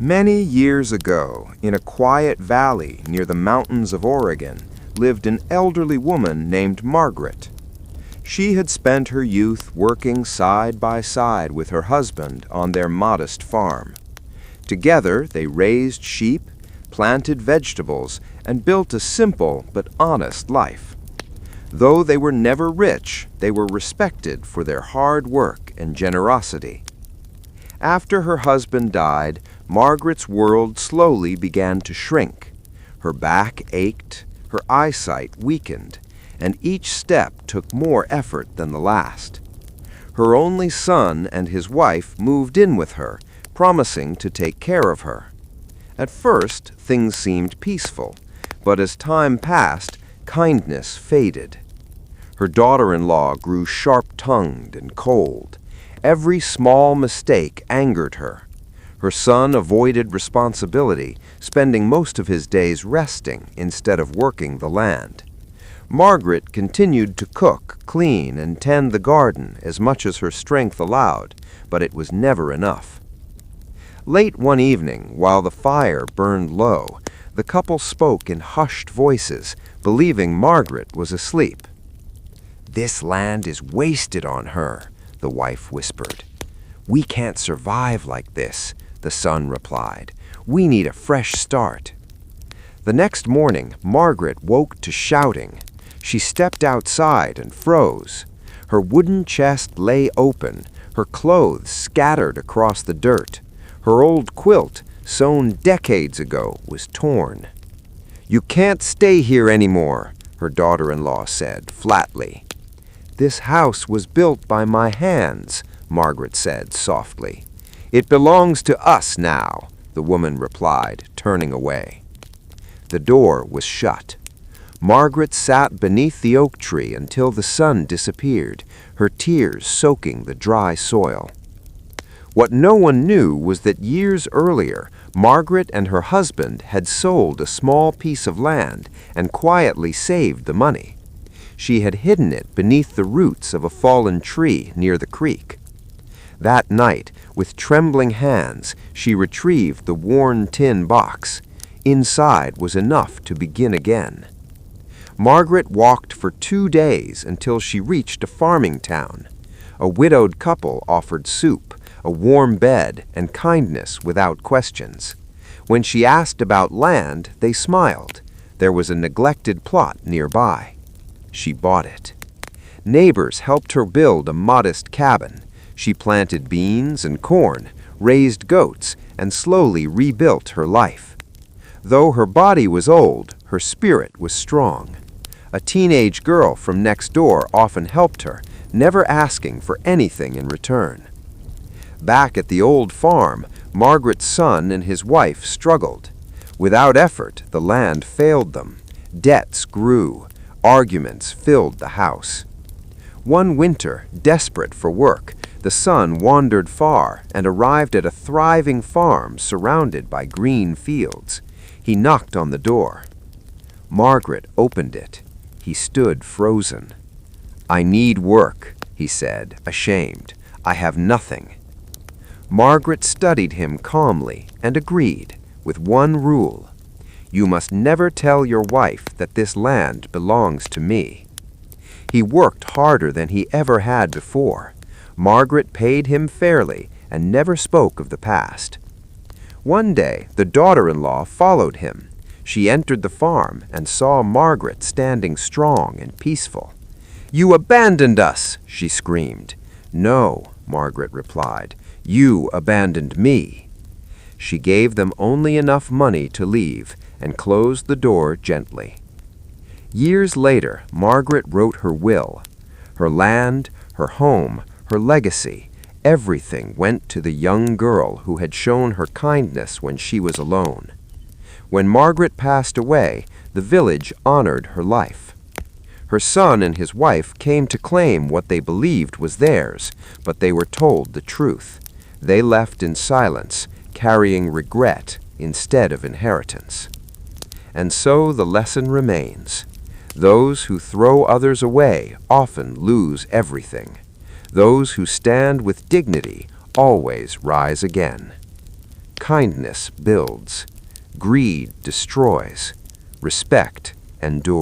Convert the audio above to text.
Many years ago, in a quiet valley near the mountains of Oregon, lived an elderly woman named Margaret. She had spent her youth working side by side with her husband on their modest farm. Together, they raised sheep, planted vegetables, and built a simple but honest life. Though they were never rich, they were respected for their hard work and generosity. After her husband died, Margaret's world slowly began to shrink. Her back ached, her eyesight weakened, and each step took more effort than the last. Her only son and his wife moved in with her, promising to take care of her. At first, things seemed peaceful, but as time passed, kindness faded. Her daughter-in-law grew sharp-tongued and cold. Every small mistake angered her. Her son avoided responsibility, spending most of his days resting instead of working the land. Margaret continued to cook, clean, and tend the garden as much as her strength allowed, but it was never enough. Late one evening, while the fire burned low, the couple spoke in hushed voices, believing Margaret was asleep. "This land is wasted on her," the wife whispered. "We can't survive like this," the son replied. "We need a fresh start." The next morning, Margaret woke to shouting. She stepped outside and froze. Her wooden chest lay open, her clothes scattered across the dirt. Her old quilt, sewn decades ago, was torn. "You can't stay here anymore," her daughter-in-law said flatly. "This house was built by my hands," Margaret said softly. "It belongs to us now," the woman replied, turning away. The door was shut. Margaret sat beneath the oak tree until the sun disappeared, her tears soaking the dry soil. What no one knew was that years earlier, Margaret and her husband had sold a small piece of land and quietly saved the money. She had hidden it beneath the roots of a fallen tree near the creek. That night, with trembling hands, she retrieved the worn tin box. Inside was enough to begin again. Margaret walked for 2 days until she reached a farming town. A widowed couple offered soup, a warm bed, and kindness without questions. When she asked about land, they smiled. There was a neglected plot nearby. She bought it. Neighbors helped her build a modest cabin. She planted beans and corn, raised goats, and slowly rebuilt her life. Though her body was old, her spirit was strong. A teenage girl from next door often helped her, never asking for anything in return. Back at the old farm, Margaret's son and his wife struggled. Without effort, the land failed them. Debts grew. Arguments filled the house. One winter, desperate for work, the son wandered far and arrived at a thriving farm surrounded by green fields. He knocked on the door. Margaret opened it. He stood frozen. "I need work," he said, ashamed. "I have nothing." Margaret studied him calmly and agreed, with one rule. "You must never tell your wife that this land belongs to me." He worked harder than he ever had before. Margaret paid him fairly and never spoke of the past. One day, the daughter-in-law followed him. She entered the farm and saw Margaret standing strong and peaceful. "You abandoned us!" she screamed. "No," Margaret replied. "You abandoned me." She gave them only enough money to leave and closed the door gently. Years later, Margaret wrote her will. Her land, her home, her legacy, everything went to the young girl who had shown her kindness when she was alone. When Margaret passed away, the village honored her life. Her son and his wife came to claim what they believed was theirs, but they were told the truth. They left in silence, carrying regret instead of inheritance. And so the lesson remains. Those who throw others away often lose everything. Those who stand with dignity always rise again. Kindness builds. Greed destroys. Respect endures.